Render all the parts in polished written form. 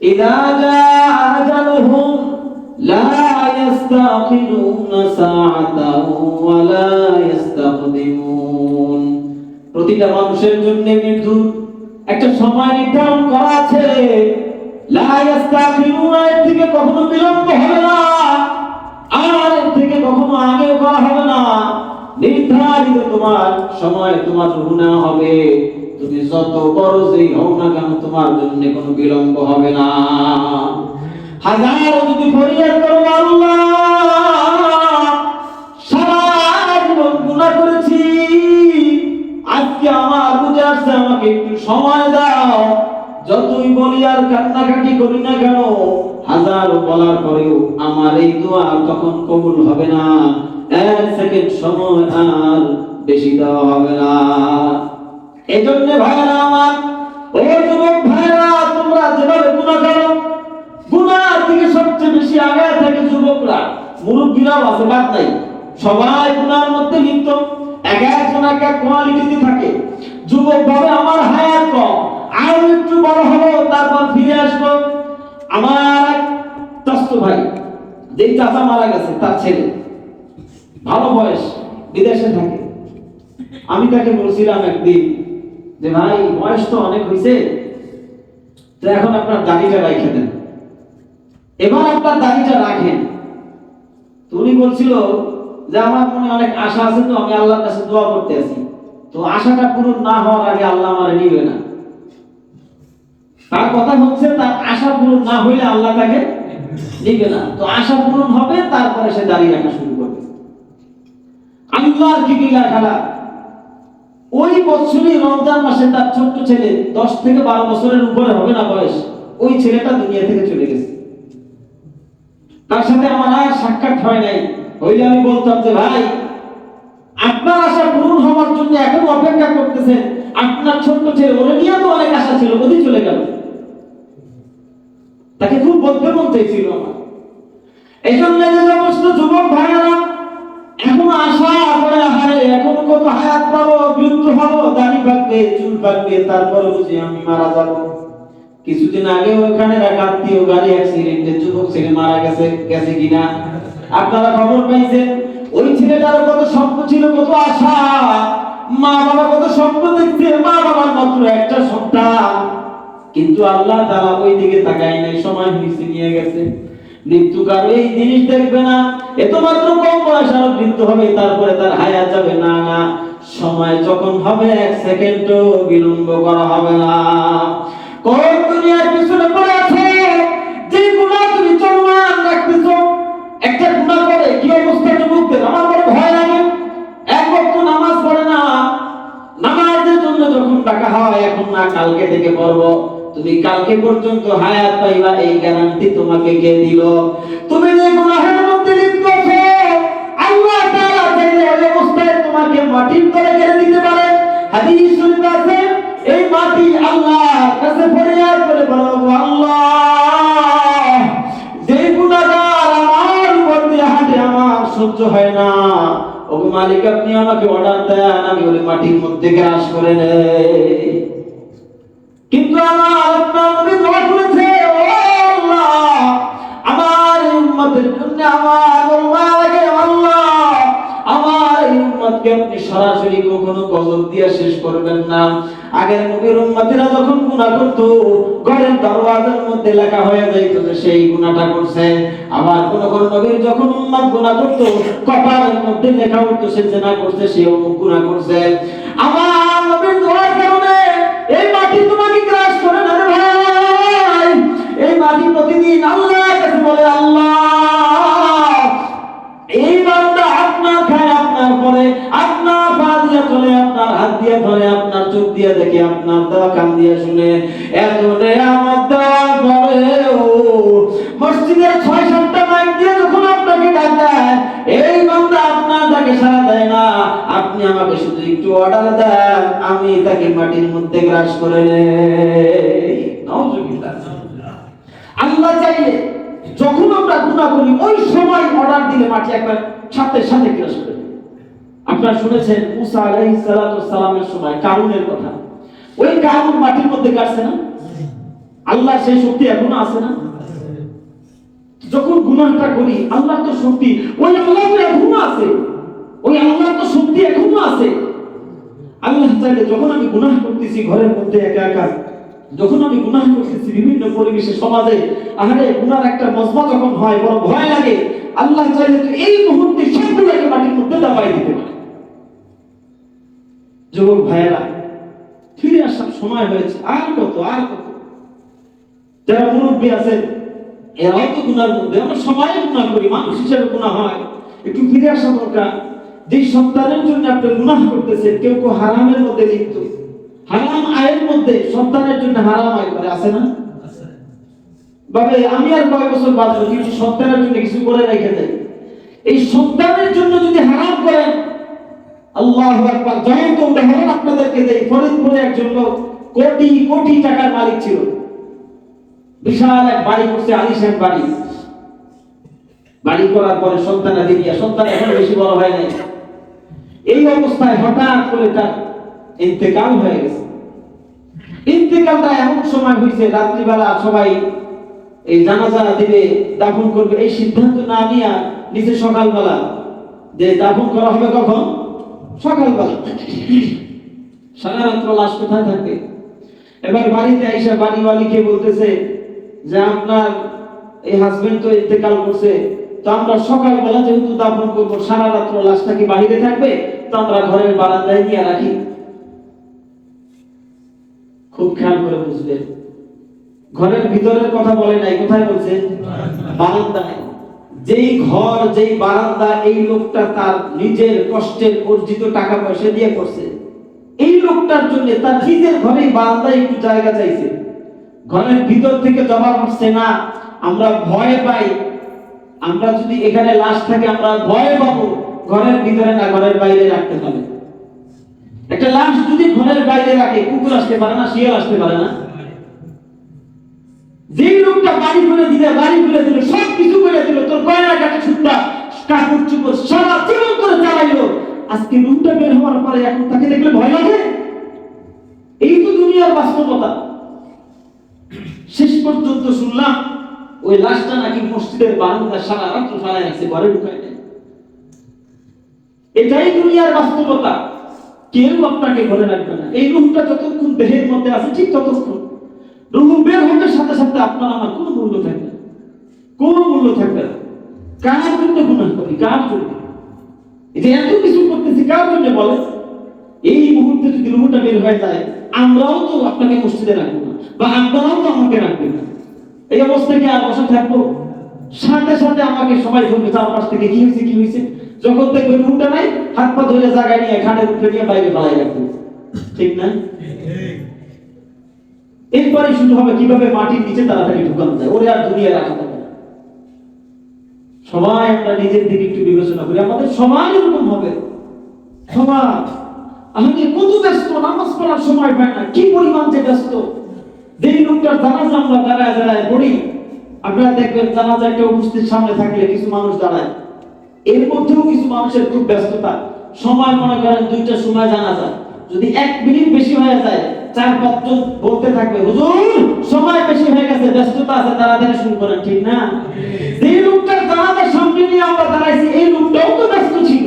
ইযা জাআ আজালুহুম লা ইস্তাখিরুনা সাআতাও ওয়া লা ইস্তাকদিমুন। প্রতিটা মানুষের জন্য মৃত্যুর একটা সময় নির্ধারণ করা আছে। লা ইস্তাখিরুনা, এর থেকে কখনো বিলম্ব হবে না, আর এর থেকে কখনো আগেও করা হবে না। নির্ধারিত তোমার সময় তোমার রূহ নেওয়া হবে। তুমি যত বড় যেই হও না কেন, তোমার জন্য কোনো বিলম্ব হবে না। হাজারো যদি ফরিয়াদ করো, আল্লাহ সারা জীবন গুনাহ করেছি, আজকে আমার বুঝে আসছে, আমাকে একটু সময় দাও। যতই বলি আর কান্নাকাটি করি না কেন, হাজারো বলার পরেও আমার এই দোয়া তখন কবুল হবে না। এক সেকেন্ড সময় আর বেশি দেওয়া হবে না। এজন্য ভাইরা আমার, ও যুবক ভাইরা, তোমরা যেভাবে গুনাহ করো, গুনাহ থেকে সবচেয়ে বেশি আগে থাকে যুবকরা। মুরব্বীরাও আছে, বাদ নাই, সবাই গুনাহের মধ্যে লিপ্ত। এক একজন এক এক কোয়ালিটিতে থাকে। যুবক ভাবে আমার হায়াত কম, আর একটু বড় হলো তারপর ফিরে আসবো। আমার চাচতো ভাই, যেই চাচা মারা গেছে, তার ছেলে ভালো বয়স, বিদেশে থাকে। আমি তাকে বলছিলাম একদিন যে ভাই, বয়স তো অনেক হয়েছে, তো এখন আপনার দাড়িটা রাখে দেন, এবার আপনার দাড়িটা রাখেন। তো উনি বলছিল যে আমার মনে অনেক আশা আছে, তো আমি আল্লাহর কাছে দোয়া করতে আছি, তো আশাটা পূরণ না হওয়ার আগে আল্লাহ আমারে নিবে না। তার কথা হচ্ছে তার আশা পূরণ না হইলে আল্লাহ তাকে নিবে না। তো আশা পূরণ হবে, তারপরে সে দাড়ি রাখা শুরু করবে। আল্লাহর কি লীলা খেলা! ওই বছরই রমজান মাসে তার ছোট্ট ছেলে, 10 থেকে 12 বছরের উপরে হবে না বয়স, ওই ছেলেটা দুনিয়া থেকে চলে গেছে। তার সাথে আমার আর সাক্ষাৎ হয় নাই। হইলে আমি বলতাম যে ভাই, আপনার আশা পূরণ হওয়ার জন্য এখন অপেক্ষা করতেছেন, আপনার ছোট্ট ছেলে, ওরে নিয়ে তো অনেক আশা ছিল, কোথায় চলে গেল? তাকে খুব বলতে মন চাইছিল আমার। এই জন্য যে সমস্ত যুবক ভাইয়েরা এখন আশা করে, হারে এখন কত হায়াত পাবো, বৃদ্ধ হবো, দাড়ি পাকবে, চুল পাকবে, তারপরে বুঝি আমি মারা যাবো। কিছুদিন আগে ওখানে এক আত্মীয় গাড়ি অ্যাক্সিডেন্টে যুবক ছেলে মারা গেছে কিনা আপনারা খবর পাইছেন? ওই ছেলেটার কত স্বপ্ন ছিল, কত আশা, মা বাবা কত স্বপ্ন দেখছে, মা বাবার মাত্র একটা সন্তান, কিন্তু আল্লাহ তাআলা ওই দিকে তাকায় নাই, সময় হইছে নিয়ে গেছে। মৃত্যু কারো এই জিনিস দেখবে না, এত মাত্র কম বয়স, আর মৃত্যু হবে, তারপরে তার হায়াত যাবে। না না, সময় যখন হবে এক সেকেন্ডও বিলম্ব করা হবে না। কোন দুনিয়ার পিছনে পড়ে আছে, যে গুনাহ তুমি চলমান রাখতেছো, একটা গুনাহ করে কি অবস্থা যুবকদের! আমার বড় ভয় লাগে। এক ওয়াক্ত নামাজ পড়ে না, নামাজের জন্য যখন ডাকা হয়, এখন না কালকে থেকে পড়বো, তুমি কালকে পর্যন্ত হায়াত পাইবা, এই গ্যারান্টি তোমাকে কে দিল? তুমি যে গুনাহের মধ্যে লিপ্ত আছো, আল্লাহ তাআলা চাইলে ওই অবস্থায় তোমাকে মাটির তলে ফেলে দিতে পারে। হাদিস শরীফে আছে, এই মাটি আল্লাহর কাছে ফরিয়াদ করে বলো, আল্লাহ, যে গুনাহগার আমার উপর দিয়ে হাঁটে, আমার সহ্য হয় না, ও মালিক, আপনি আমাকে অর্ডার দেন, আমি ওই মাটির মধ্যে গ্রাস করে নেই। কিন্তু আপনার নবী দোয়া করেছে, ও আল্লাহ, আমার উম্মতের জন্য আমার লাগে, আল্লাহ, আমার উম্মতকে আপনি সরাসরি কখনো গজব দিয়ে শেষ করবেন না। আগের নবীর উম্মতেরা যখন গুনাহ করত, ঘরের দরওয়াজার মধ্যে লেখা হয়ে যাইত যে সেই গুনাহটা করছে। আবার কোন কোন নবীর যখন উম্মত গুনাহ করত, কপালের মধ্যে লেখা হতো সে জিনা করছে, সে অমুক গুনাহ করছে। আমার নবীর দোয়ার কারণে এই মাটি তোমাকে গ্রাস করে না রে ভাই। এই মাটি প্রতিদিন আল্লাহর কাছে বলে, আল্লাহ, এই বান্দা আপনার খায়, আপনার পরে, আপনার পা দিয়ে চলে, আপনার হাত দিয়ে ধরে, আপনার চোখ দিয়ে দেখে, আপনার দেওয়া কান দিয়ে শুনে, এত নেয়ামত দেওয়ার পরেও মসজিদের 6-7টা মাইক দিয়ে যখন আপনাকে ডাক দেয়, এই বান্দা আপনার ডাকে সাড়া দেয় না। আপনি আমাকে শুধু একটু অর্ডার দেন, আমি তাকে মাটির মধ্যে গ্রাস করে নেই। নাউজুবিল্লাহ। আল্লাহ চাইলে যখন আমরা গুনাহ করি, ওই সময় অর্ডার দিলে মাটি একবার সাথে সাথে গ্রাস করে নেয়। আপনারা শুনেছেন মুসা আলাইহিস সালাতু ওয়াস সালামের সময় কারুনের কথা। ওই কারুন মাটির মধ্যে কাটছে না? আল্লাহ সেই শক্তি এখনো আছে না? যখন গুনাহটা করি আল্লাহ তো শক্তি, ওই আল্লাহ তো এখনো আছে, ওই আল্লাহ তো শক্তি এখনো আছে। আল্লাহ চাইলে যখন আমি গুনাহ করতেছি ঘরের মধ্যে একা একা, যখন আমি গুনাহ করতেছি বিভিন্ন পরিবেশে সমাজে, আরে গুনার একটা মজমা যখন হয় বড় ভয় লাগে, আল্লাহ চাইলে তো এই মুহূর্তে সবগুলোকে মাটির মধ্যে দাবাই দিতে পারে। যুবক ভাইয়েরা, ফিরে আসার সময় হয়েছে, আর কত আর কত। যারা মুরব্বী আছেন এরাও তো গুনার মধ্যে, আমরা সবাই গুনাহ করি, মানুষ হিসেবে গুনাহ হয়, একটু ফিরে আসা দরকার। যে সন্তানের জন্য আপনি গুনাহ করতেছেন, কেউ কেউ হারামের মধ্যে লিপ্ত, হারাম আয়ের মধ্যে সন্তানের জন্য হারাম আয় করে, আছে না? বাবে আমি আর কয়েক বছর বাঁচবো, কিছু সন্তানের জন্য কিছু করে রেখে দেয়। এই সন্তানের জন্য যদি হারাম করেন, আল্লাহু আকবার। জয়ন্ত উদাহরণ আপনাদেরকে দেই, ফরিদপুরে একজন লোক কোটি কোটি টাকার মালিক ছিল, বিশাল এক বাড়ি করছে, আলিশান বাড়ি। বাড়ি করার পরে সন্তানাদি নিয়ে, সন্তান এখন বেশি বড় হয় নাই, এই অবস্থায় হঠাৎ করে তার ইন্তেকাল হয়ে গেছে। ইন্তেকালটা এমন সময় হয়েছে, রাত্রিবেলা সবাই এই জানাজা দিবে, দাফন করবে, এই সিদ্ধান্ত না নিয়ে নিচে সকালবেলা যে দাফন করা হবে কখন? সকালবেলা। সারা রাত্র লাশ কোথায় থাকবে? এবার বাড়িতে আইসা বাড়িওয়ালিকে বলতেছে যে আপনার এই হাজবেন্ড তো ইন্তেকাল করছে, তো আমরা সকালবেলা যেহেতু দাফন করবো, সারা রাত্র লাশটা কি বাহিরে থাকবে, তো আমরা ঘরের বারান্দায় নিয়ে রাখি। খুব খেয়াল করে বুঝবেন, ঘরের ভিতরের কথা বলে নাই, কোথায় বলছে? বারান্দায়। যেই ঘর, যেই বারান্দা এই লোকটা তার নিজের কষ্টের অর্জিত টাকা পয়সা দিয়ে করছে, এই লোকটার জন্য তার নিজের ঘরেই বারান্দায় একটু জায়গা চাইছে, ঘরের ভিতর থেকে জবাব হচ্ছে না। আমরা ভয় পাই, আমরা যদি এখানে লাশ থাকে আমরা ভয় পাবো, ঘরের ভিতরে না ঘরের বাইরে রাখতে হবে। একটা লাশ যদি ঘরের বাইরে রাখে, কুকুর আসতে পারে না, শিয়াল আসতে পারে না। যে লোকটা বাড়ি খুলে দিলে, বাড়ি খুলে দিল, সব কিছু করে দিল, তোর গয়না কাটা ছুটটা কাপড় চুপড় সারা জীবন করে চালাইলো, আজকে রুমটা বের হওয়ার পরে এখন তাকে দেখলে ভয় লাগে? এই তো দুনিয়ার বাস্তবতা। শেষ পর্যন্ত শুনলাম ওই লাশটা নাকি মসজিদের বারান্দা সারা রাত্র ফালায় রাখছে, ঘরে ঢুকায় নেয়। এটাই দুনিয়ার বাস্তবতা। কেউ আপনাকে ঘরে রাখবে না। এই রুমটা যতক্ষণ দেহের মধ্যে আছে ঠিক ততক্ষণ, রুহ বের হওয়ার সাথে সাথে আপনার আমার কোনো মূল্য থাকবে না, কোনো মূল্য থাকবে না। কার জন্য গুনাহ করি? কার জন্য? এই যে এত কিছু করতেছি কার জন্য বলে? এই মুহূর্তে যদি রুহটা বের হয়ে যায়, আমরাও তো আপনাকে মসজিদে রাখবো না, বা আপনারাও তো আমাকে রাখবেন না। এই অবস্থায় কি আর বসে থাকবো? সাথে সাথে আমাকে সবাই বলবে চারপাশ থেকে কি হয়েছে, কি হয়েছে। যখন দেখবে রুহটা নাই, হাত পা ধরে জায়গায় নিয়ে খাটের উপরে নিয়ে বাইরে পালাই রাখবে, ঠিক না? এরপরে শুরু হবে কিভাবে মাটির নিচে তাড়াতাড়ি ঢুকানো যায়, ওরে আর দুনিয়া রাখা যাবে না। সবাই আমরা নিজের দিকে একটু বিবেচনা করি, আমাদের সমাজ এরকম হবে। সমাজ আমাদের কত ব্যস্ত, নামাজ পড়ার সময় পায় না, কি পরিমাণ যে ব্যস্ত। যেই লোকটার জানাজা আমরা দাঁড়ায় দাঁড়ায় পড়ি, আপনারা দেখবেন জানাজা একটা উপস্থিত সামনে থাকলে কিছু মানুষ দাঁড়ায়, এর মধ্যেও কিছু মানুষের খুব ব্যস্ততা। সময় মনে করেন 2টার সময় জানাজা, যদি 1 মিনিট বেশি হয়ে যায়, 4-5 জন বলতে থাকবে হুজুর সময় বেশি হয়ে গেছে, ব্যস্ততা আছে, তাড়াতাড়ি শুরু করেন, ঠিক না? যে লোকটার জানাজার সামনে নিয়ে আমরা দাঁড়াইছি, এই লোকটাও তো ব্যস্ত ছিল,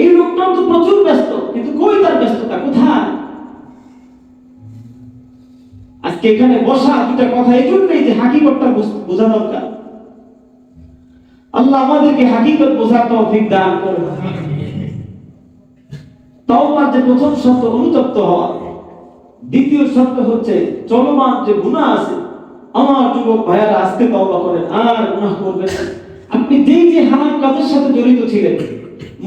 এই লোকটাও তো প্রচুর ব্যস্ত, কিন্তু কই তার ব্যস্ততা, কোথায়? আজকে এখানে বসা দুটা কথা এই জন্যই যে হাকিকতটা বোঝা দরকার। আল্লাহ আমাদেরকে হাকিকত বোঝার তৌফিক দান করুন। তাওবার যে প্রথম শর্ত অনুতপ্ত হওয়া, দ্বিতীয় শর্ত হচ্ছে চলমান যে গুনাহ আছে। আমার যুবক ভাইয়ারা আজকে তওবা করেন, আর গুনাহ করবেন না। আপনি যেই যে হারাম কাজের সাথে জড়িত ছিলেন,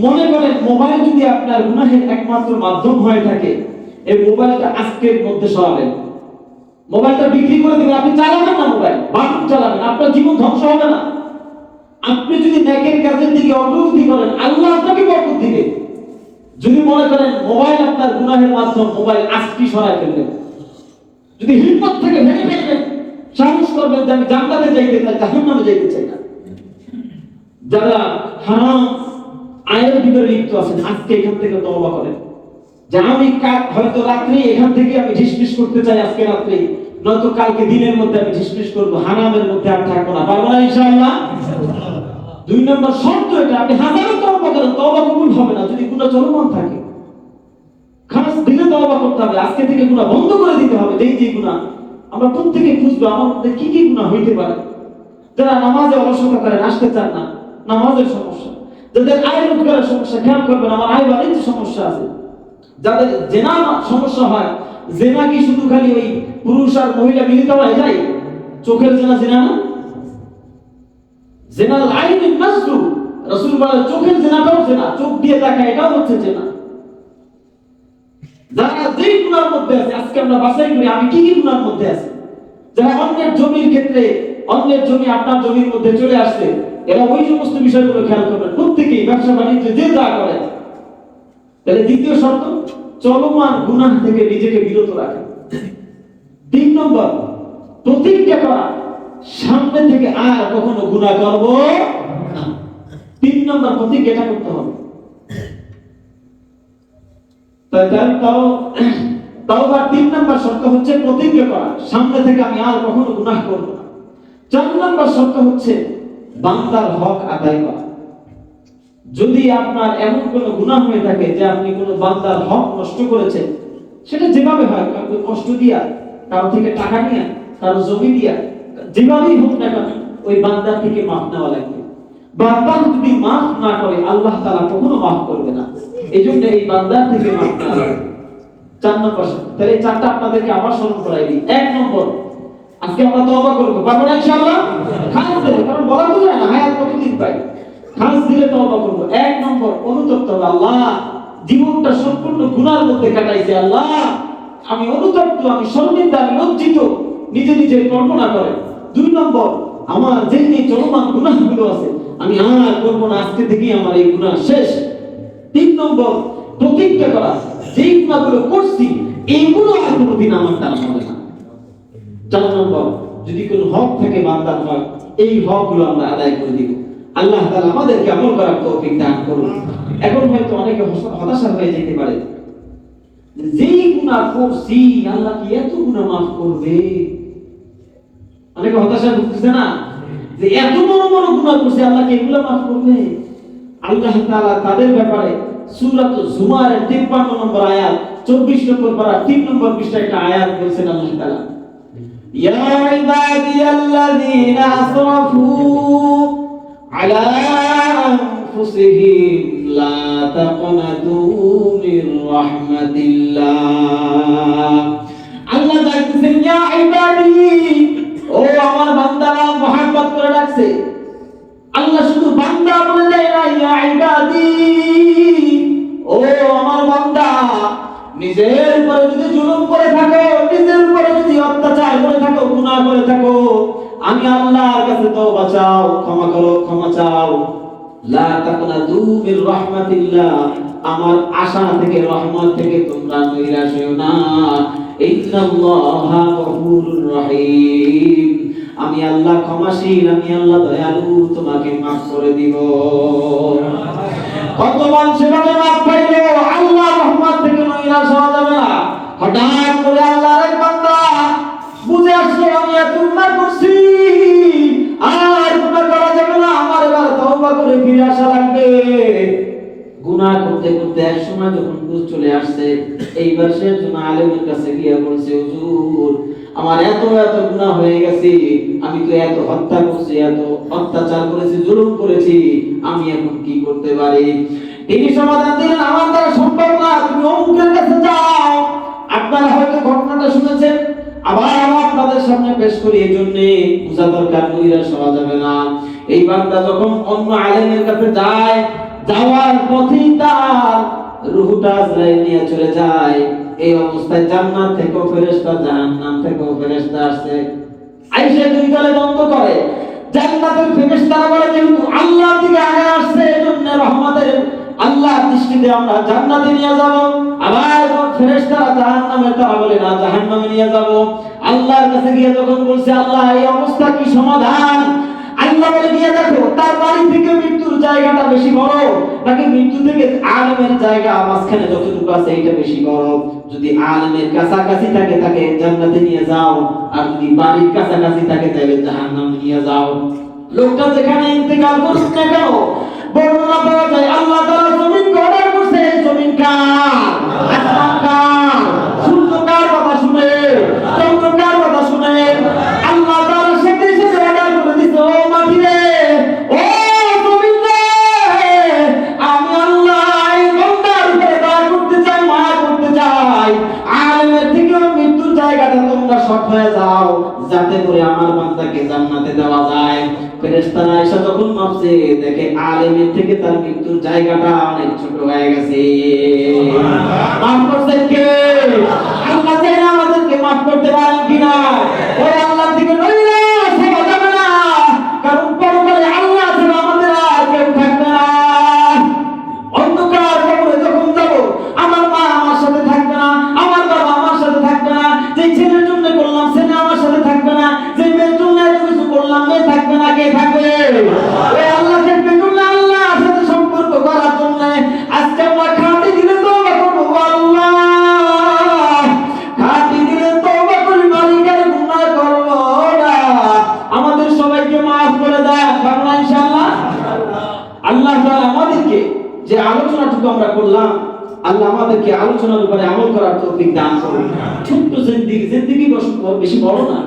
মনে করেন মোবাইল যদি আপনার গুনাহের একমাত্র মাধ্যম হয়ে থাকে, এই মোবাইলটা আজকের মধ্যে সরাবেন। মোবাইলটা বিক্রি করে দিবেন, আপনি চালাবেন না মোবাইল, বাটন চালাবেন, আপনার জীবন ধ্বংস হবে না। আপনি যদি নেকের কাজের দিকে অগ্রগতি করেন, আল্লাহ আপনাকে বরকত দিবে। যদি মনে করেন মোবাইল আপনার গুনাহের মাধ্যম, মোবাইল আজকে সরায় ফেলবেন। যদি হিম্মত থেকে ভেঙে ফেলবেন, সাহস করবেন যে আমি জান্নাতে যাইতে চাই, জাহান্নামে যাইতে চাই না। যারা হারাম আয়ের ভিতরে লিপ্ত আছেন, আজকে এখান থেকে তওবা করেন যে আমি হয়তো রাত্রে এখান থেকে আমি ঢিসমিস করতে চাই, আজকে রাত্রে নয়তো কালকে দিনের মধ্যে আমি ডিসমিস করব, হারামের মধ্যে আর থাকবো না। পারবো না ইনশাআল্লাহ? 2 নম্বর শর্ত এটা, আপনি হাজারো তওবা করেন, তওবা কবুল হবে না যদি গুনাহ চলমান থাকে। খাস দিলে তওবা করতে হবে, আজকে থেকে গুনাহ বন্ধ করে দিতে হবে। যেই গুনাহ আমরা প্রত্যেকে খুঁজবো আমার মধ্যে কি কি গুনাহ হইতে পারে। যারা নামাজে অলসতা করেন, আসতে চান না, নামাজের সমস্যা। যাদের আয় রোজগারের সমস্যা, খেয়াল করবেন আমার আয় বাণিজ্য সমস্যা আছে। যাদের জেনা সমস্যা হয়, জেনা কি শুধু খালি ওই পুরুষ আর মহিলা মিলিত হয়ে যায়? চোখের জেনা জেনা না, জেনাল আইনিন নাসু, রাসূল বলেন চোখের জেনাটাও জেনা, চোখ দিয়ে তাকায় এটাও হচ্ছে জেনা। যারা যেই গুনার মধ্যে আছে, আজকে আমরা বাছাই করি আমি কি কি গুনার মধ্যে আছি। যারা অন্যের জমির ক্ষেত্রে, অন্যের জমি আপনার জমির মধ্যে চলে আসছে, এরা ওই সমস্ত বিষয়গুলো খেয়াল করবেন। প্রত্যেকেই ব্যবসা বাণিজ্য যে যা করে। তাহলে দ্বিতীয় শর্ত, চলমান গুনাহ থেকে নিজেকে বিরত রাখা। 3 নম্বর, প্রতিজ্ঞা করা সামনে থেকে আর কখনো গুনাহ করব না। 3 নম্বর প্রতিজ্ঞাটা করতে হবে। তাওবার 3 নম্বর শর্ত হচ্ছে প্রতিজ্ঞা করা, সামনে থেকে আমি আর কখনো গুনাহ করব না। 4 নম্বর শর্ত হচ্ছে বান্দার হক আদায় করা। যদি আপনার এমন কোনো গুনাহ হয়ে থাকে যে আপনি কোনো বান্দার হক নষ্ট করেছেন, সেটা যেভাবে হয়, কাউকে কষ্ট দিয়া, কারো থেকে টাকা নিয়ে, কারো জমি দিয়া, যেভাবেই হোক না কেন ওই বান্দার থেকে মাফ নেওয়া লাগবে। বান্দা যদি মাফ না করে আল্লাহ তাআলা কখনো মাফ করবে না। এইজন্য এই বান্দার থেকে মাফ নেওয়া লাগবে। 4 নম্বর। তাহলে এই 4টা আপনাদেরকে আবার স্মরণ করাই দিই। 1 নম্বর, আজকে আমরা তওবা করব, পারবো না ইনশাআল্লাহ? খাস দিলে, কারণ বলা তো যায় না হায়াত কতদিন পাই, খাস দিলে তওবা করব। 1 নম্বর, অনুতপ্ত হবে। আল্লাহ, জীবনটা সম্পূর্ণ গুনার মধ্যে কাটাইছে, আল্লাহ আমি অনুতপ্ত, আমি শর্মিন্দা, আমি লজ্জিত, নিজে নিজে কল্পনা করে। 2 নম্বর, আমার যেই চলমান গুনাহগুলো আছে আমি আর করব না, আজকে থেকেই আমার এই গুনাহ শেষ। 3 নম্বর, প্রতিজ্ঞা করা যেই গুনাহগুলো করছি এইগুলো আর কোনোদিন আমার দ্বারা হবে না। 4 নম্বর, যদি কোনো হক থেকে বান্দার হয় এই হকগুলো আমরা আদায় করে দিব। আল্লাহ তাআলা আমাদেরকে আমল করার তৌফিক দান করুন। এখন হয়তো অনেকে হতাশা হয়ে যেতে পারে, যেই গুনাহ করছি আল্লাহ কি এত গুনাহ মাফ করবে? অনেকে হতাশা ভুগতেছে না, যে এত বড় বড় গুনাহ করছে আল্লাহ কি এগুলো মাফ করবে? আল্লাহ তাআলা তাদের ব্যাপারে সূরা জুমারের 53 নম্বর আয়াত, 24 নম্বর পারা 3 নম্বর পৃষ্ঠায় একটা আয়াত বলেছেন আল্লাহ তাআলা, ইয়া ইবাদিয়াল্লাযীনা আসরাফু আলা আনফুসিহিম লা তাকনাতু মির রাহমাতিল্লাহ। আল্লাহ ডাকতেছেন ইয়া ইবাদি, ও আমার বান্দারা, মুহাম্মদ করে ডাকছে। আল্লাহ শুধু বান্দা বলে দেয় না, ইয়া ইবাদি, ও আমার বান্দা, নিজের উপরে যদি জুলুম করে থাকো, নিজের উপরে যদি অত্যাচার করে থাকো, গুনাহ করে থাকো, আমি আল্লাহর কাছে তওবা চাও, ক্ষমা করো, ক্ষমা চাও। লা তাকনাতু মির রাহমাতিল্লাহ, আমার আশা থেকে, রহমত থেকে তোমরা নৈরাশ হও না। ইন্নাল্লাহা গফুরুর রহিম, আমি আল্লাহ ক্ষমাশীল, আমি আল্লাহ দয়ালু, তোমাকে মাফ করে দিব। কত মানুষের মাফ পাইলো, আল্লাহ রহমত থেকে নৈরাশ হওয়া যাবে না। হঠাৎ করে আল্লাহর এক বান্দা বুঝে আসলো আমি এত গুনাহ করছি, আর গুনাহ করা যাবে না, আমার এবার তওবা করে ফিরে আসা লাগবে। গুনাহ করতে করতে এক সময় যখন বুঝ চলে আসছে, এইবার সে একজন আলেমের কাছে গিয়ে বলছে, হুজুর আমার এত এত গুনাহ হয়ে গেছে, আমি তো এত হত্যা করছি, এত অত্যাচার করেছি, জুলুম করেছি, আমি এখন কি করতে পারি? তিনি সমাধান দিলেন, আমার দ্বারা সম্ভব না, তুমি অমুকের কাছে যাও। আপনারা হয়তো ঘটনাটা শুনেছেন, আবার আপনাদের সামনে পেশ করি, এই জন্য বোঝা দরকার, নৈরাশ হওয়া যাবে না। এই বান্দা যখন অন্য আলেমের কাছে যায়, যাওয়ার পথেই তার রূহটা আজরাইল নিয়ে চলে যায়। এই অবস্থায় জান্নাত থেকেও ফেরেশতা, জাহান্নাম থেকেও ফেরেশতা আসে, আইসা দুই দলে দ্বন্দ্ব করে। জান্নাতের ফেরেশতারা বলে যেহেতু আল্লাহ থেকে আগে আসছে, এজন্য রহমতের আল্লাহর দৃষ্টিতে আমরা জান্নাতে নিয়ে যাব। আবার ফেরেশতারা জাহান্নামে, তারা বলে না জাহান্নামে নিয়ে যাব। আল্লাহর কাছে গিয়ে যখন বলছে আল্লাহ এই অবস্থা কি সমাধান, আল্লাহ আল্লাহ বলে গিয়ে দেখো তার বাড়ি থেকে মৃত্যুর জায়গাটা বেশি বড় নাকি মৃত্যু থেকে আলেমের জায়গা মাঝখানে যতটুকু আছে এটা বেশি বড়। যদি আলেমের কাছাকাছি থাকে তাকে জান্নাতে নিয়ে যাও, আর যদি বাড়ির কাছাকাছি থাকে তাহলে জাহান্নামে নিয়ে যাও। লোকটা যেখানে ইন্তেকাল করুক না কেন, বর্ণনা পাওয়া যায় আল্লাহ তাআলা জমিনকে অর্ডার করছে, জমিন কার? আসমান কার? সূর্য কার কথা শুনে? চন্দ্র কার কথা শুনে? আল্লাহ তাআলা সাথে সাথে অর্ডার করে দিছে, ও মাটি রে, ও জমিন রে, আমি আল্লাহ এই বান্দার উপরে দয়া করতে চাই, মায়া করতে চাই। আলেমের থেকেও মৃত্যুর জায়গাটা তোমরা সব হয়ে যাও, যাতে করে আমার বান্দাকে জান্নাতে দেওয়া যায়। ফেরেশতারা এসে যখন মাপছে দেখে আলেমের থেকে তার মৃত্যুর জায়গাটা অনেক ছোট হয়ে গেছে। মাফ করছেন কে? আল্লাহ চাইলে আমাদেরকে মাফ করতে পারেন কিনা? ওই আল্লাহ থেকে নইলে সেবা যাবে না, কারণ পরকালে আল্লাহ ছাড়া আমাদের আর কেউ থাকবে না। অন্ধকার কবরে যখন যাব, আমার মা আমার সাথে থাকবে না, আমার বাবা আমার সাথে থাকবে না, যে ছেলের জন্য করলাম ছেলে আমার সাথে থাকবে না, যে মেয়ের জন্য এত কিছু করলাম মেয়ে থাকবে না, কে থাকবে? ওই আল্লাহ থাকবে। আল্লাহর সাথে সম্পর্ক করার জন্য আজকে আমরা খাঁটি দিলে তওবা করব, আল্লাহ খাঁটি দিলে তওবা করি, মালিকের গুনাহ করব না। আমাদের সবাইকে maaf করে দেন, বাংলা ইনশাআল্লাহ। আল্লাহ তাআলা আমাদেরকে যে আলোচনাটুকু আমরা করলাম, আল্লাহ আমাদেরকে আলোচনার উপরে আমল করার তৌফিক দান করুন। ছোট্ট জিন্দেগি বেশি বড় না,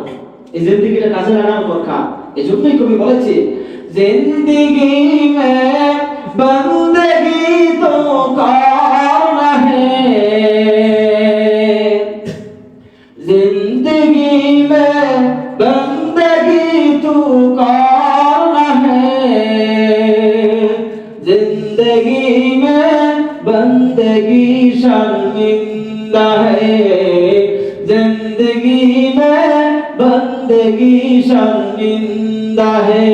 এই জিন্দেগিটা কাজে লাগানো দরকার। এজন্যই কবি বলেছে, জিন্দেগি মে বন্দগি তো করনা হে, জিন্দেগি মে বন্দগি তো করনা হে, जिंदगी में बंदगी शर्मिंदा है, जिंदगी में बंदगी शर्मिंदा है।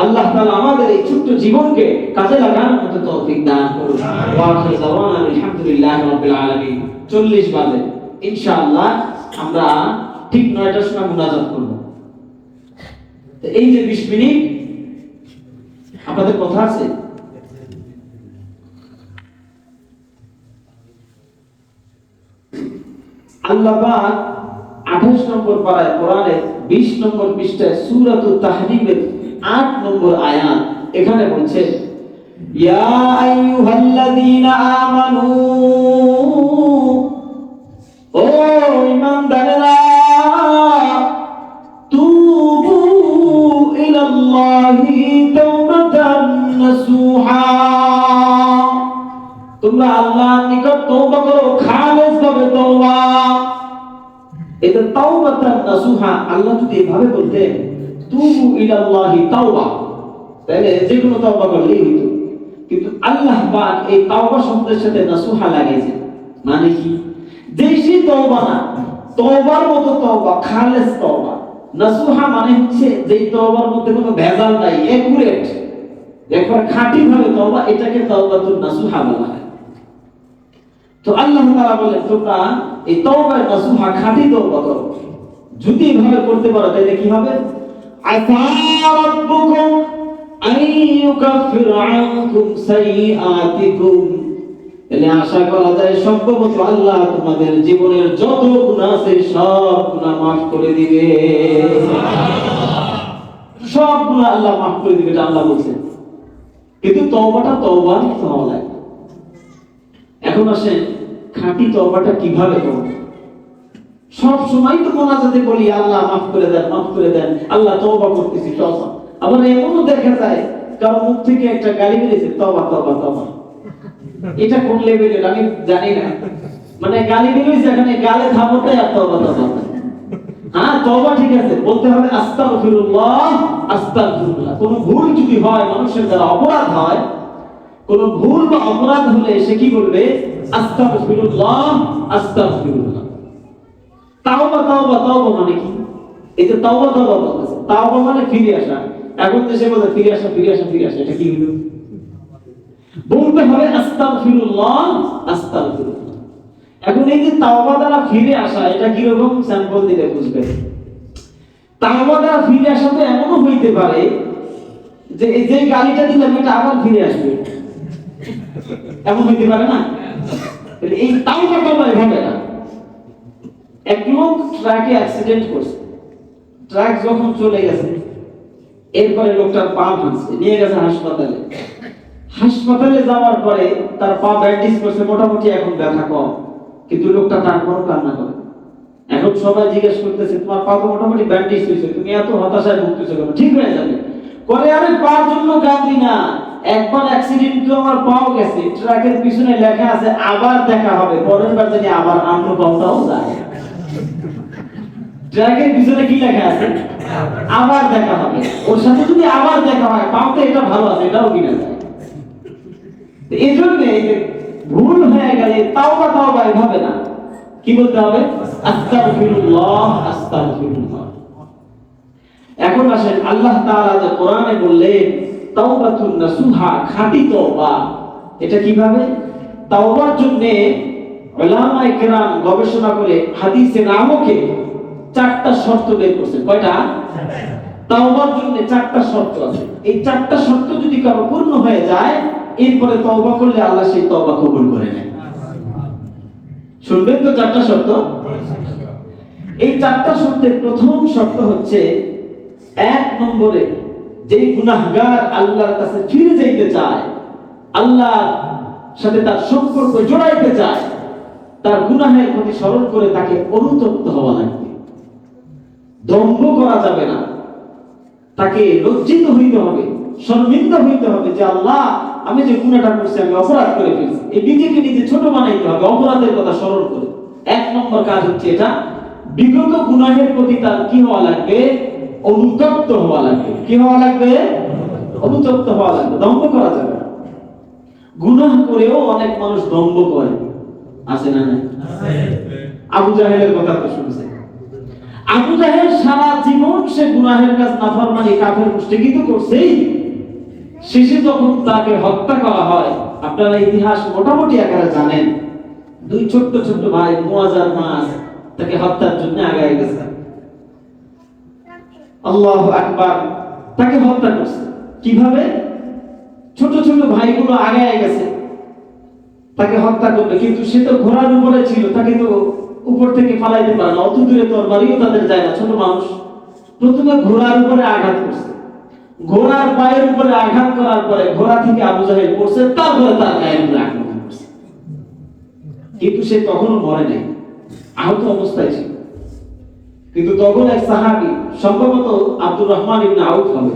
আল্লাহ তাআলা আমাদের এই ছোট্ট জীবনকে কাজে লাগানোর মতো তৌফিক দান করুন। ওয়া আখিরু দাওয়ানা আলহামদুলিল্লাহি রাব্বিল আলামিন। 40 বাজে ইনশাআল্লাহ আমরা ঠিক 9টার সময় মুনাজাত করব। তো এই যে 20 মিনিট আপনাদের কথা আছে? আল্লাহ পাক 28 নম্বর পারায় কোরআনের 20 নম্বর পৃষ্ঠায় সূরাতুত তাহরীমের 8 নম্বর আয়াত এখানে বলছে, ইয়া আইয়ুহাল্লাযীনা আমানু, ও ঈমানদারেরা, তুবু ইলাল্লাহি তাওবাতান নাসুহা, তোমরা আল্লাহর নিকট তওবা করো, খালেস ভাবে তওবা। এটা তাওবাতান নাসুহা, আল্লাহ যদি এভাবে বলতেন তুবু ইলাল্লাহি তাওবা, তাহলে যে কোনো তওবা করলেই হতো। কিন্তু আল্লাহ পাক এই তাওবা শব্দের সাথে নাসুহা লাগিয়েছে। মানে কি? দেশি তওবা না, তওবার মতো তওবা, খালেস তওবা। নাসুহা মানে হচ্ছে যেই তওবার মধ্যে কোনো ভেজাল নাই, একুরেট, একবার খাঁটি ভাবে তওবা, এটাকে তাওবাতুন নাসুহা বলা হয়। তো আল্লাহ তাআলা বলেন তোমরা এই তওবার নাসুহা খাঁটি তওবা করো। যদি এভাবে করতে পারো তাহলে কি হবে? আসা রাব্বুকুম আন ইউকাফির আনকুম সাইয়্যাতিকুম, তাহলে আশা করা যায় সম্ভবত আল্লাহ তোমাদের জীবনের যত গুনাহ আছে সব গুনাহ maaf করে দিবে। সব গুনাহ আল্লাহ maaf করে দিবে, এটা আল্লাহ বলেন। কিন্তু তওবাটা তওবার হওয়া লাগে। এখন আসেন খাঁটি তওবাটা কিভাবে করব? সব সময় তো মোনাজাতে বলি আল্লাহ maaf করে দেন, maaf করে দেন, আল্লাহ তওবা করতেছি তওবা। আবার এমনও দেখা যায় কারো মুখ থেকে একটা গালি বেরিয়েছে, তওবা তওবা তওবা। এটা কোন লেভেলের আমি জানি না, মানে গালি বেরিয়েছে এখানে গালে থামতে আর তওবা তওবা। হ্যাঁ তওবা ঠিক আছে, বলতে হবে আস্তাগফিরুল্লাহ আস্তাগফিরুল্লাহ। কোন ভুল যদি হয়, মানুষের দ্বারা অপরাধ হয়, কোন ভুল বা অপরাধ হলে সে কি বলবে? আস্তাগফিরুল্লাহ আস্তাগফিরুল্লাহ। তাওবা তাওবা তাওবা মানে কি? এই যে তাওবা তাওবা বলতেছে, তাওবা মানে ফিরে আসা। এখন দেশে বলে ফিরে আসা ফিরে আসা ফিরে আসা, এটা কি হলো? বলতে হবে আস্তাগফিরুল্লাহ আস্তাগফিরুল্লাহ। এখন এই যে তাওবা দ্বারা ফিরে আসা, এটা কি রকম স্যাম্পল দিলে বুঝবে? তাওবাটা ফিরে আসাতে এমনও হইতে পারে যে এই যে গালিটা দিলাম এটা আবার ফিরে আসবে, এমন হইতে পারে না? এই তাওবা এভাবে না। এক লোক ট্রাকে অ্যাক্সিডেন্ট করছে, ট্রাক যখন চলে গেছে এরপরে লোকটার পা ভাঙছে, নিয়ে গেছে হাসপাতালে। হাসপাতালে যাওয়ার পরে তার পা ব্যান্ডেজ করছে, মোটামুটি এখন ব্যথা কম, কিন্তু লোকটা তারপরও কান্না করে। এখন সবাই জিজ্ঞেস করতেছে তোমার পা তো মোটামুটি ব্যান্ডেজ হয়েছে, তুমি এত হতাশায় ভুগতেছো কেন? ঠিক হয়ে যাবে। করে আরে পার জন্য কাঁদি না, একবার অ্যাক্সিডেন্ট তো আমার পাও গেছে, ট্রাকের পিছনে লেখা আছে আবার দেখা হবে, পরের বার জানি আবার আন্ন পাওটাও যায়। ট্রাকের পিছনে কি লেখা আছে? আবার দেখা হবে। ওর সাথে যদি আবার দেখা হয়, পাওতে এটা ভালো আছে, এটাও কিনা যায়। এই জন্য ভুল হয়ে গেলে তাওবা এভাবে না, কি বলতে হবে? আস্তাগফিরুল্লাহ আস্তাগফিরুল্লাহ। এখন আসেন আল্লাহ তাআলা যে কোরআনে বললেন তাওবাতুন নাসুহা, খাঁটি তওবা, এটা কিভাবে? তাওবার জন্য উলামায়ে কেরাম গবেষণা করে হাদিসের আলোকে 4টা শর্ত বের করছেন। কয়টা? তাওবার জন্য 4টা শর্ত আছে। এই 4টা শর্ত যদি কারো পূর্ণ হয়ে যায়, এরপরে তওবা করলে আল্লাহ সেই তওবা কবুল করে নেন। শুনবেন তো 4টা শর্ত? এই 4টা শর্তের প্রথম শর্ত হচ্ছে, 1 নম্বরে যেই গুনাহগার আল্লাহর কাছে ফিরে যাইতে চায়, আল্লাহর সাথে তার সম্পর্ক জোড়াইতে চায়, তার গুনাহের প্রতি স্মরণ করে তাকে অনুতপ্ত হওয়া লাগবে। দম্ভ করা যাবে না, তাকে লজ্জিত হইতে হবে, শর্মিন্দা হইতে হবে যে আল্লাহ আমি যে গুনাহটা করছি, আমি অপরাধ করে ফেলছি। এই নিজেকে নিজে ছোট বানাইতে হবে অপরাধের কথা স্মরণ করে। 1 নম্বর কাজ হচ্ছে এটা। বিগত গুনাহের প্রতি তার কি হওয়া লাগবে? অনুতপ্ত হওয়া লাগবে। কি হওয়া লাগবে? অনুতপ্ত হওয়া লাগবে, দম্ভ করা যাবে না। গুনাহ করেও অনেক মানুষ দম্ভ করে, আছে না? আবু জাহেলের কথা তো শুনছেন। আবু জাহেল সারা জীবন সে গুনাহের কাজ, নাফরমানি, কাফের, মুশরিকি তো করছেই। শেষে যখন তাকে হত্যা করা হয়, আপনারা ইতিহাস মোটামুটি আকারে জানেন, 2 ছোট্ট ছোট্ট ভাই মুয়াজ আর মাস তাকে হত্যার জন্য আগায় গেছে। আল্লাহু আকবার, তাকে হত্যা করছে কিভাবে? ছোট ছোট ভাইগুলো আগায় গেছে তাকে হত্যা করবে, কিন্তু সে তো ঘোড়ার উপরে ছিল, তাকে তো উপর থেকে ফালাইতে পারে না, অত দূরে তরবারিও তাদের যায় না, ছোট মানুষ। প্রথমে ঘোড়ার উপরে আঘাত করছে, ঘোড়ার পায়ের উপরে আঘাত করার পরে ঘোড়া থেকে আবু জাহেল পড়ছে, তারপরে তার গায়ের উপরে আক্রমণ করছে। কিন্তু সে তখনও মরে নাই, আহত অবস্থায় ছিল। কিন্তু তখন এক সাহাবী, সম্ভবত আব্দুর রহমান ইবনে আউফ হবে,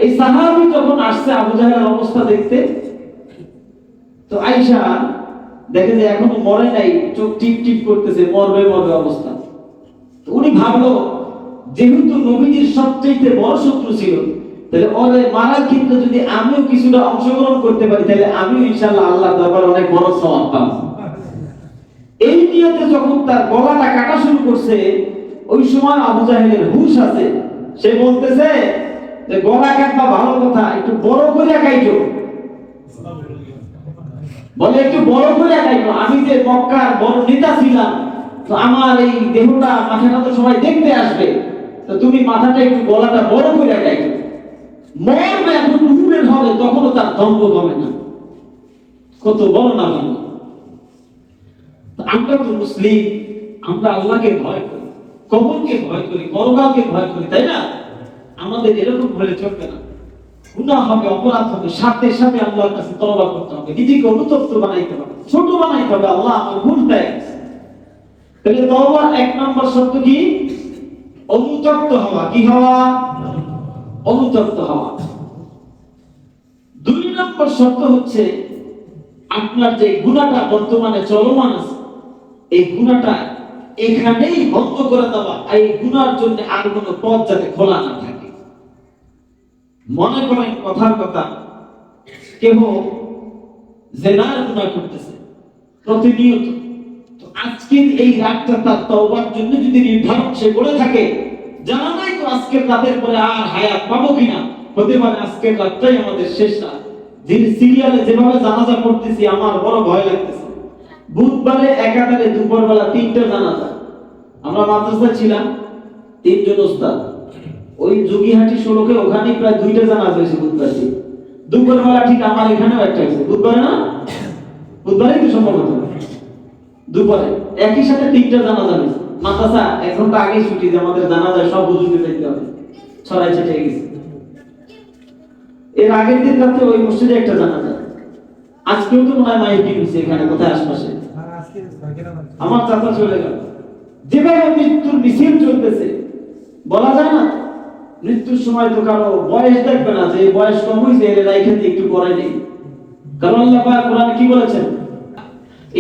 এই সাহাবী যখন আসছে আবু জাহেলের অবস্থা দেখতে, তো আয়েশা দেখে যে এখনো মরে নাই, চোখ টিপ টিপ করতেছে, মরবে অবস্থা। তো উনি ভাবলো যেহেতু নবীজির সবচেয়ে বড় শত্রু ছিল, তাহলে ওরে মারার ক্ষেত্রে যদি আমিও কিছুটা অংশগ্রহণ করতে পারি, তাহলে আমিও ইনশাআল্লাহ আল্লাহর দরবারে অনেক বড় সওয়াব পাবো। এই নিয়তে যখন তার গলাটা কাটা শুরু করছে, ওই সময় আবু জাহেলের হুঁশ আছে, সে বলতেছে যে গলা কাটবা ভালো কথা, একটু বড় করে কাইটো, বলে একটু বড় করে কাইটো। আমি যে মক্কার বড় নেতা ছিলাম, তো আমার এই দেহটা, মাথাটা তো সবাই দেখতে আসবে, তো তুমি মাথাটা একটু গলাটা বড় করে কাইটো। মরবে এখন উহুদের হবে, তখনও তার দম্ভ কমে না। কত বড় না ভালো। আমরা তো মুসলিম, আমরা আল্লাহকে ভয় করি, কবরকে ভয় করি, পরকালকে ভয় করি, তাই না? আমাদের এরকম হলে চলবে না। গুনাহ হবে, অপরাধ হবে, সাথে সাথে আল্লাহর কাছে তওবা করতে হবে, নিজেকে অনুতপ্ত বানাইতে হবে, ছোট বানাইতে হবে। আল্লাহ আমার ভুল হয়ে গেছে। তাহলে তওবার 1 নম্বর শর্ত কি? অনুতপ্ত হওয়া। কি হওয়া? অনুতপ্ত হওয়া। 2 নম্বর শর্ত হচ্ছে আপনার যে গুনাহটা বর্তমানে চলমান আছে, এই গুনাহটা এখানেই বন্ধ করে দেওয়া, এই গুনার জন্য আর কোনো পথ যাতে খোলা না থাকে। মনে করেন কথার কথা, কেহ জিনার গুনাহ করতেছে প্রতিনিয়ত, তো আজকের এই রাতটা তার তওবার জন্য যদি নির্ধারণ সে করে থাকে, জানা নাই তো আজকের রাতের পরে আর হায়াত পাবো কিনা, হতে পারে আজকের রাতটাই আমাদের শেষ রাত। যে সিরিয়ালে যেভাবে জানাজা পড়তেছি আমার বড় ভয় লাগতেছে। বুধবারে একাধারে দুপুরবেলা 3টা জানাজা। আমরা মাদ্রাসায় ছিলাম, তিনজন ওস্তাদ ওই যোগীহাটি 16-কে ওখানে প্রায় 2টা জানাজা হয়েছে বুধবার দিন। দুপুর বেলা ঠিক আমার এখানেও একটা হয়েছে বুধবারে, না বুধবারে কি সম্ভবত দুপুরে একই সাথে 3টা জানাজা হয়েছে। মাদ্রাসা 1 ঘন্টা আগে ছুটি যে আমাদের জানাজায় সব হুজুরকে যাইতে হবে, ছড়াই ছিটিয়ে গেছে। এর আগের দিন রাতে ওই মসজিদে একটা জানাজা, আজকেও তো মনে হয় মাইকিং হয়েছে এখানে কোথায় আশপাশে। আমার চাচা চলে গেল। যেভাবে মৃত্যুর মিছিল চলতেছে বলা যায় না, মৃত্যুর সময় তো কারো বয়স দেখবে না যে বয়স কম হয়েছে এর রাইখাতে একটু পরে নেই, কারণ আল্লাহ পাক কোরআনে কি বলেছেন।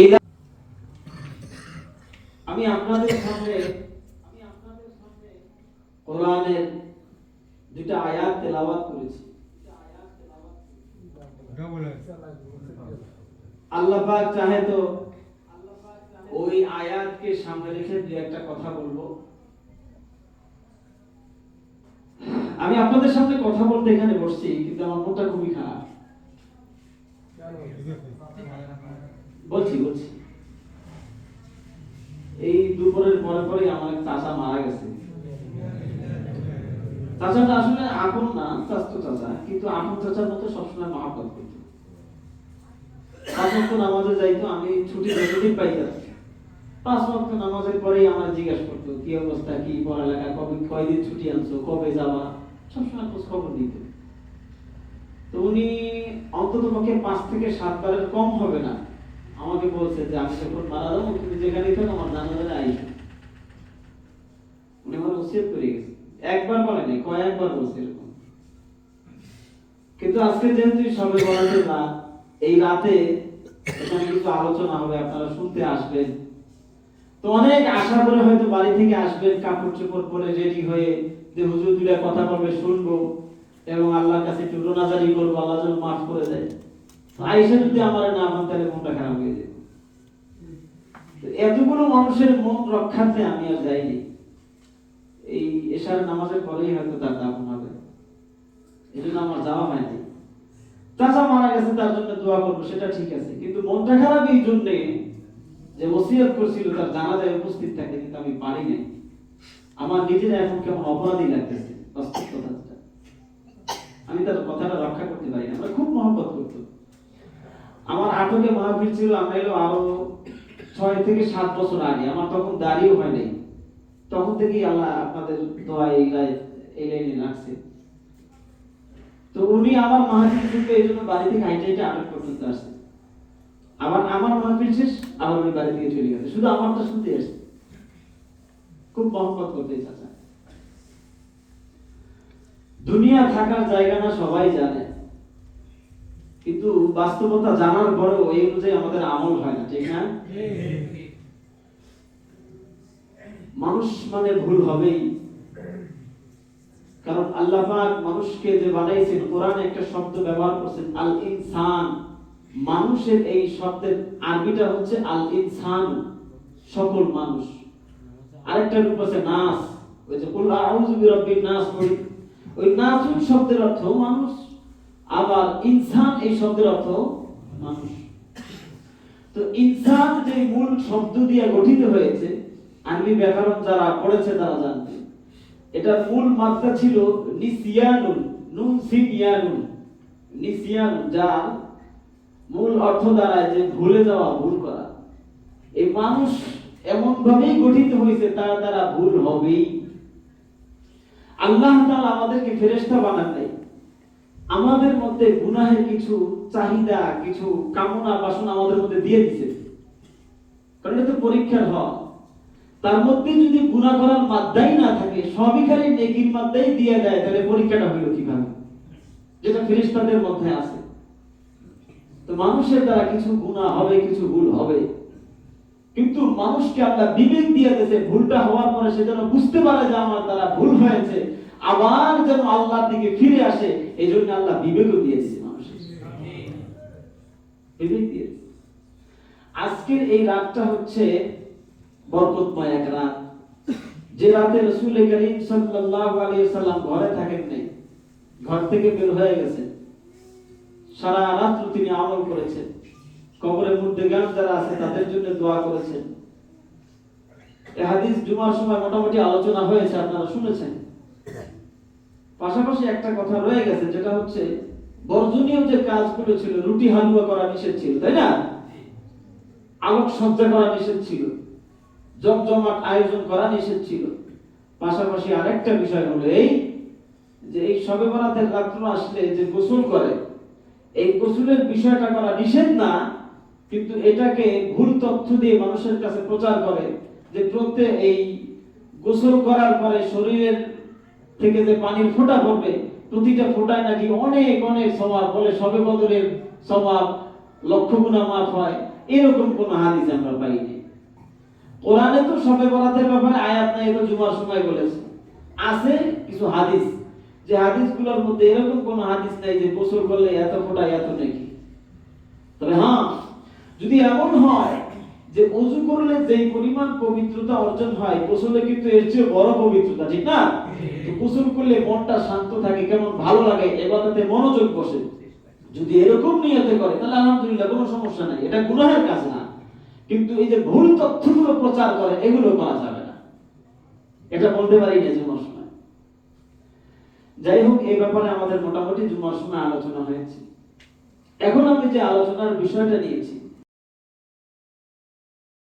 এই আমি আপনাদের সামনে কোরআনের 2টা আয়াত তেলাওয়াত করেছি। আল্লাহ পাক চাহে তো ওই আয়াতকে সামনে রেখে দুই একটা কথা বলবো। আমি আপনাদের সামনে কথা বলতে এখানে বসছি, কিন্তু আমার মনটা খুবই খারাপ। বলছি এই দুপুরের পরে পরে আমার এক চাচা মারা গেছে। চাচাটা আসলে আপন না, চাচতো চাচা, কিন্তু আপন চাচার মতো সবসময় মহব্বত করত। 5 ওয়াক্ত নামাজে যাইতো, আমি ছুটি যতদিন পাইতাম 5 ওয়াক্ত নামাজের পরেই আমার জিজ্ঞাসা করতো কি অবস্থা, কি পড়ালেখা, কবে কয়দিন ছুটি আনছো, কবে যাবা, সবসময় খোঁজ খবর দিত। তো উনি অন্তত পক্ষে 5 থেকে 7 বারের কম হবে না আমাকে বলছে যে আমি যখন মারা যাবো তুমি যেখানে থাকো আমার জানাজায় আইসো। উনি আমার ওসিয়ত করে গেছে, একবার বলে নাই, কয়েকবার বলছে এরকম। কিন্তু আজকে যেহেতু সবে বরাতের রাত, এই রাতে এখানে কিছু আলোচনা হবে, আপনারা শুনতে আসবেন। তো অনেক আশা করে হয়তো বাড়ি থেকে আসবেন কাপড় চোপড় পরে রেডি হয়ে, যে হুজুর দুইটা কথা বলবে শুনবো এবং আল্লাহর কাছে একটু রোনাজারি করবো, আল্লাহ যেন মাফ করে দেয়। আইসা যদি আমার না মান তাহলে মনটা খারাপ হয়ে যাবে। এতগুলো মানুষের মন রক্ষার্থে আমি আর যাইনি। এই এশার নামাজের পরেই হয়তো তার দাফন হবে, এই জন্য আমার যাওয়া হয়নি। চাচা মারা গেছে তার জন্য দোয়া করবো, সেটা ঠিক আছে, কিন্তু মনটা খারাপ এই জন্যে যে ওসিয়ত করছিল তার জানাজায় উপস্থিত থাকে, কিন্তু আমি পারি নাই। আমার নিজেরা এখন কেমন অপরাধী লাগতেছে, বাস্তব কথাটা। আমি তার কথাটা রক্ষা করতে পারি না। আমরা খুব মহব্বত করতো। আমার আটকে মাহফিল ছিল, আমরা এলো আরো 6 থেকে 7 বছর আগে, আমার তখন দাড়িও হয় নাই। তখন থেকেই আল্লাহ আপনাদের দোয়া এই লাইনে রাখছে। তো উনি আমার মাহফিল শুনতে এই জন্য বাড়ি থেকে হাইটে হাইটে আটক পর্যন্ত আসছে। আবার আমার মাহফিল শেষ, আবার উনি বাড়ি থেকে চলে গেছে, শুধু আমারটা শুনতে আসছে। খুব মহব্বত করতে চাচা। দুনিয়া থাকার জায়গা না, সবাই জানে, কিন্তু বাস্তবতা জানার পরেও এই অনুযায়ী আমাদের আমল হয় না, ঠিক না? মানুষ মানে ভুল হবেই, কারণ আল্লাহ পাক মানুষকে যে বানাইছেন, কোরআনে একটা শব্দ ব্যবহার করছেন আল ইনসান। মানুষের এই শব্দের আরবিটা হচ্ছে আল ইনসান, সকল মানুষ। আরেকটা রূপ আছে নাস, ওই যে কুল আউযু বিরাব্বিন নাস, ওই নাস শব্দের অর্থ মানুষ, আবার ইনসান এই শব্দের অর্থ মানুষ। তো ইনসান যে মূল শব্দ দিয়ে গঠিত হয়েছে, আরবি ব্যাকরণ যারা পড়েছে তারা জানবে, এটার মূল মাত্রা ছিল নিসিয়ানুন, নুন সিন ইয়ানুন, নিসিয়ান, যার মূল অর্থ দাঁড়ায় যে ভুলে যাওয়া, ভুল করা। এই মানুষ এমন ভাবেই গঠিত হয়েছে, তার দ্বারা ভুল হবেই। আল্লাহ তাআলা আমাদেরকে ফেরেশতা বানান নাই, আমাদের মধ্যে গুনাহের কিছু চাহিদা, কিছু কামনা বাসনা আমাদের মধ্যে দিয়ে দিয়েছে, কারণ এটা তো পরীক্ষার হল। তার মধ্যে যদি গুনাহ করার মাত্রাই না থাকে, সবই খালি নেকির মাত্রাই দিয়ে দেয়, তাহলে পরীক্ষাটা হলো কিভাবে, যেটা ফেরেশতাদের মধ্যে আছে। তো মানুষের দ্বারা কিছু গুনাহ হবে, কিছু ভুল হবে, কিন্তু মানুষকে আল্লাহ বিবেক দিয়ে দিয়েছে, ভুলটা হওয়ার পরে সে যেন বুঝতে পারে যে আমার দ্বারা ভুল হয়েছে, আবার যেন আল্লাহর দিকে ফিরে আসে। এই জন্য আল্লাহ বিবেকও দিয়েছে মানুষের, বিবেক দিয়েছে। আজকের এই রাতটা হচ্ছে বরকতময় এক রাত, যে রাতে রাসূল করিম সাল্লাল্লাহু আলাইহি সাল্লাম ঘরে থাকেন নাই, ঘর থেকে বের হয়ে গেছেন, সারা রাত তিনি আমল করেছেন, কবরের মধ্যে গান যারা আছে তাদের জন্য দোয়া করেছেন। এই হাদিস জুমার সময় মোটামুটি আলোচনা হয়েছে, আপনারা শুনেছেন। পাশাপাশি একটা কথা রয়ে গেছে, যেটা হচ্ছে বর্জনীয় যে কাজগুলো ছিল, রুটি হালুয়া করা নিষেধ ছিল, তাই না? আলোকসজ্জা করা নিষেধ ছিল, জমজমাট আয়োজন করা নিষেধ ছিল। পাশাপাশি আরেকটা বিষয় হলো এই যে এই শবে বরাতের রাত্র আসলে যে গোসল করে, এই গোসলের বিষয়টা করা নিষেধ না, কিন্তু এটাকে ভুল তথ্য দিয়ে মানুষের কাছে প্রচার করে যে প্রত্যেক এই গোসল করার পরে শরীরের থেকে যে পানির ফোঁটা পড়বে, প্রতিটা ফোঁটায় নাকি অনেক অনেক সওয়াব, বলে শবে বদরের সওয়াব লক্ষ গুণা মাফ হয়। এরকম কোন হাদিস আমরা পাইনি। কোরআনে তো শবে বরাতের ব্যাপারে আয়াত নাই, তো জুমার সময় বলেছে। আছে কিছু হাদিস, যে হাদিসগুলোর মধ্যে এরকম কোন হাদিস নাই যে গোসল করলে এত ফোঁটা এত নাকি। তবে হ্যাঁ, যদি এমন হয় যে ওযু করলে যেই পরিমাণ পবিত্রতা অর্জন হয়, গোসলে কিন্তু এর চেয়ে বড় পবিত্রতা, ঠিক না? তো গোসল করলে মনটা শান্ত থাকে, কেমন ভালো লাগে, ইবাদতে মনোযোগ বসে। যদি এরকম নিয়তে করে তাহলে আলহামদুলিল্লাহ, কোনো সমস্যা নাই, এটা গুনাহের কাজ না। কিন্তু এই যে ভুল তথ্যগুলো প্রচার করে, এগুলো করা যাবে না, এটা বলতে পারি না জুমার সময়। যাই হোক, এই ব্যাপারে আমাদের মোটামুটি জুমার সময় আলোচনা হয়েছে। এখন আমি যে আলোচনার বিষয়টা নিয়েছি,